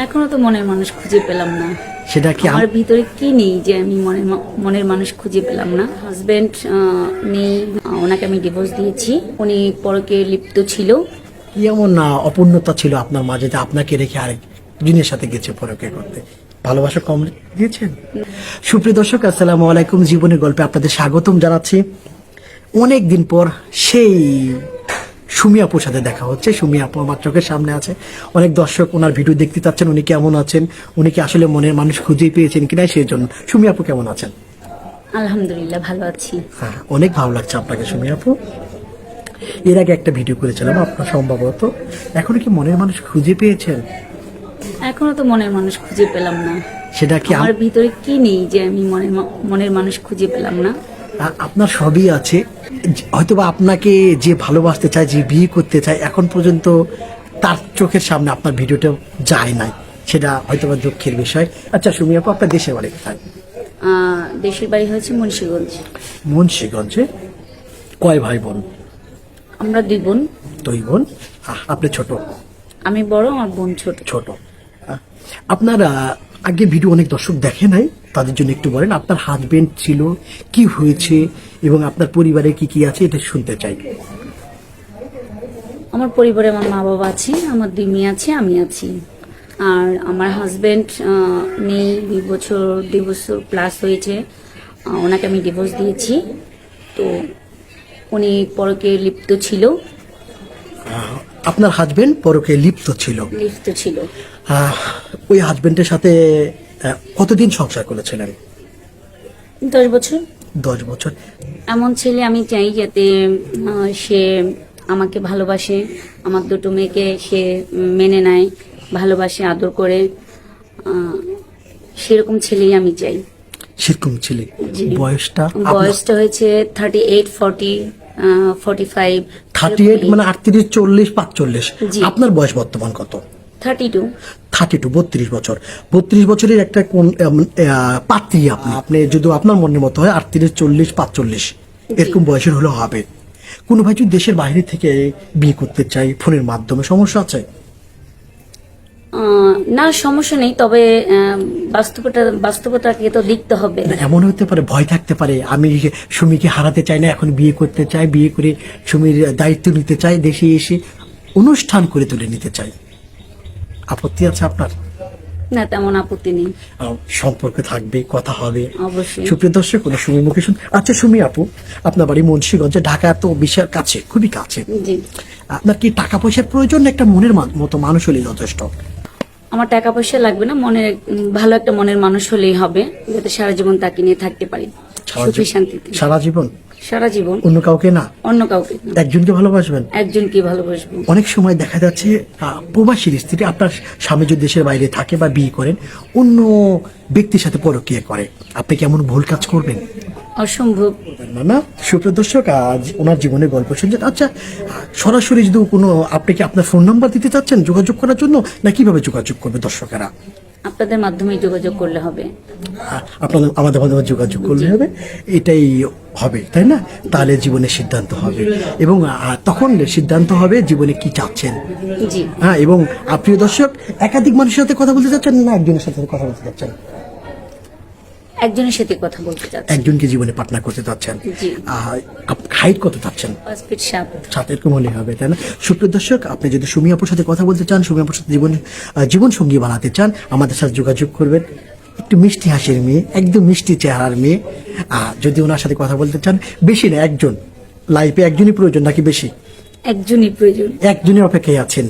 এখনো তো মনের মানুষ খুঁজে পেলাম না। সেটা কি আমার ভিতরে কি নেই যে আমি মনের মানুষ খুঁজে পেলাম না। হাজবেন্ড নেই, ওনাকে আমি ডিভোর্স দিয়েছি। উনি পরকে লিপ্ত ছিল। কি এমন না অপূর্ণতা ছিল আপনার মাঝে যে আপনাকে রেখে আরেক দিনের সাথে গেছে পরকে করতে? ভালোবাসা কম দিয়েছেন? সুপ্রিয় দর্শক, আসসালামু আলাইকুম। জীবনের গল্পে আপনাদের স্বাগতম জানাচ্ছি। অনেক দিন পর সেই সুমি আপুর সাথে দেখা হচ্ছে। সুমি আপু আমার চোখের সামনে আছে। অনেক দর্শক ওনার ভিডিও দেখতে চাচ্ছেন, উনি কেমন আছেন, উনি কি আসলে মনের মানুষ খুঁজে পেয়েছেন কিনা সেই জন্য। সুমি আপু কেমন আছেন? আলহামদুলিল্লাহ ভালো আছি। হ্যাঁ, অনেক ভালো লাগছে আপনাকে সুমি আপু। এর আগে একটা ভিডিও করেছিলাম আপনার সম্ভবত। এখন কি মনের মানুষ খুঁজে পেয়েছেন? এখনো তো মনের মানুষ খুঁজে পেলাম না। সেটা কি আমার ভিতরে কি নেই যে আমি মনের মানুষ খুঁজে পেলাম না। আপনার সবই আছে, হয়তোবা আপনাকে যে ভালোবাসতে চায়, যে বিয়ে করতে চায়, এখন পর্যন্ত তার চোখের সামনে আপনার ভিডিওটা যায় নাই। সেটা হয়তোবা দুঃখের বিষয়। আচ্ছা সুমি আপু, আপনার দেশের বাড়ি কোথায়? দেশের বাড়ি হয়েছে মুন্সিগঞ্জ। মুন্সিগঞ্জে। কয় ভাই বোন? আমরা 2 বোন। 2 বোন। আপনি ছোট? আমি বড়, আমার বোন ছোট। ছোট। আপনার আগে ভিডিও অনেক দর্শক দেখে নাই, তাদের জন্য একটু বলেন আপনার হাজবেন্ড ছিল, কি হয়েছে এবং আপনার পরিবারে কি কি আছে এটা শুনতে চাই। আমার পরিবারে আমার মা বাবা আছে, আমার 2 মেয়ে আছে, আমি আছি। আর আমার হাজবেন্ড নেই, 2 বছর প্লাস হয়েছে। ওনাকে আমি ডিভোর্স দিয়েছি। তো উনি পরকে লিপ্ত ছিল। আপনার হাজবেন্ড পরকে লিপ্ত ছিল? ওই হাজবেন্ডের সাথে কতদিন সংসার করেছিলেন? 10 বছর। 10 বছর। এমন ছেলে আমি চাই যাতে সে আমাকে ভালোবাসে, আমার 2 মেয়েকে সে মেনে নেয়, ভালোবাসে, আদর করে। সেরকম ছেলেই আমি চাই। সেরকম ছেলে। বয়সটা হয়েছে 38, 40, 45। 38 মানে 38, 40, 45। আপনার বয়স বর্তমান কত? 32। 32 বছর। 32 বছরের একটা কোন পাত্রী আপনি যদি আপনার মনের মতো হয় 38, 40, 45 এরকম বয়সের হলে হবে। কোন ভাই যদি দেশের বাইরে থেকে বিয়ে করতে চাই ফোনের মাধ্যমে, সমস্যা আছে? না, সমস্যা নেই, তবে বাস্তবতাকে তো দেখতে হবে। এমন হতে পারে, ভয় থাকতে পারে, আমি সুমিকে হারাতে চাই না, এখন বিয়ে করতে চাই, বিয়ে করে সুমির দায়িত্ব নিতে চাই, দেশে এসে অনুষ্ঠান করে তুলে নিতে চাই। আপত্তি আছে আপনার? না, তেমন আপত্তি নেই। সম্পর্ক থাকবে, কথা হবে অবশ্যই। সুপ্রিয় দর্শক, কোনো সুমি মুখে শুন। আচ্ছা সুমি আপু, আপনার বাড়ি মুন্সিগঞ্জে, ঢাকা তো বিশাল কাছে, খুবই কাছে। আপনার কি টাকা পয়সার প্রয়োজন না একটা মনের মতো মানুষ হলেই যথেষ্ট? আমার টাকা পয়সা লাগবে না, ভালো একটা মনের মানুষ হলেই হবে, যাতে সারা জীবন তাকে নিয়ে থাকতে পারি সুখে শান্তিতে। সারা জীবন? সারা জীবন। অন্য কাউকে না? অন্য কাউকে না। একজনকে ভালোবাসবেন? একজনকে ভালোবাসবো। অনেক সময় দেখা যাচ্ছে প্রবাসীর স্ত্রী, আপনার স্বামী যদি দেশের বাইরে থাকে বা বিয়ে করেন, অন্য ব্যক্তির সাথে পরকীয়া করে, আপনি কেমন ভুল কাজ করবেন? অসম্ভব। না সুপ্রিয় দর্শক, আজ ওনার জীবনের গল্প শুনছেন। আচ্ছা, সরাসরি যদি কোনো, আপনি কি আপনার ফোন নাম্বার দিতে চাচ্ছেন যোগাযোগ করার জন্য, না কিভাবে যোগাযোগ করবে দর্শকেরা? আপনাদের মাধ্যমে যোগাযোগ করলে হবে। আপনাদের আমাদের মাধ্যমে যোগাযোগ করলে হবে, এটাই হবে, তাই না? তাহলে জীবনের সিদ্ধান্ত হবে, এবং তখন সিদ্ধান্ত হবে জীবনে কি চাচ্ছেন। জি। হ্যাঁ, এবং প্রিয় দর্শক, একাধিক মানুষের সাথে কথা বলতে চাচ্ছেন না একজনের সাথে কথা বলতে চাচ্ছেন? একজনের সাথে কথা বলতে চাচ্ছি। একজনকে জীবনে পার্টনার করতে চাচ্ছেন। হাইট কত চাচ্ছেন? 5 ফিট 7। এরকম হলে হবে, তাই না? সুপ্রিয় দর্শক, আপনি যদি সুমি আপুর সাথে কথা বলতে চান, সুমি আপুর সাথে জীবন সঙ্গী বানাতে চান, আমাদের সাথে যোগাযোগ করবেন। একটু মিষ্টি হাসির মেয়ে, একদম মিষ্টি চেহারার মেয়ে। যদি ওনার সাথে কথা বলতে চান, বেশি না, একজন, লাইফে একজনই প্রয়োজন নাকি বেশি? একজনই প্রয়োজন। একজনই অপেক্ষায় আছেন,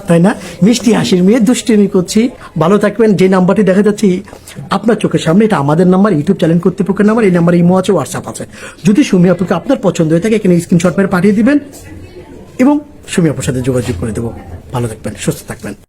তাই না? মিষ্টি হাসির মেয়ে, দুষ্টিমি করছি। ভালো থাকবেন। যে নাম্বারটি দেখা যাচ্ছে আপনার চোখের সামনে, এটা আমাদের নাম্বার, ইউটিউব চ্যানেল কর্তৃপক্ষের নাম্বার। এই নাম্বারে ইমো আছে, হোয়াটসঅ্যাপ আছে। যদি সুমি আপুকে আপনার পছন্দ হয়ে থাকে, এখানে স্ক্রিনশট মেরে পাঠিয়ে দিবেন এবং সুমি আপুর সাথে যোগাযোগ করে দেবো। ভালো থাকবেন, সুস্থ থাকবেন।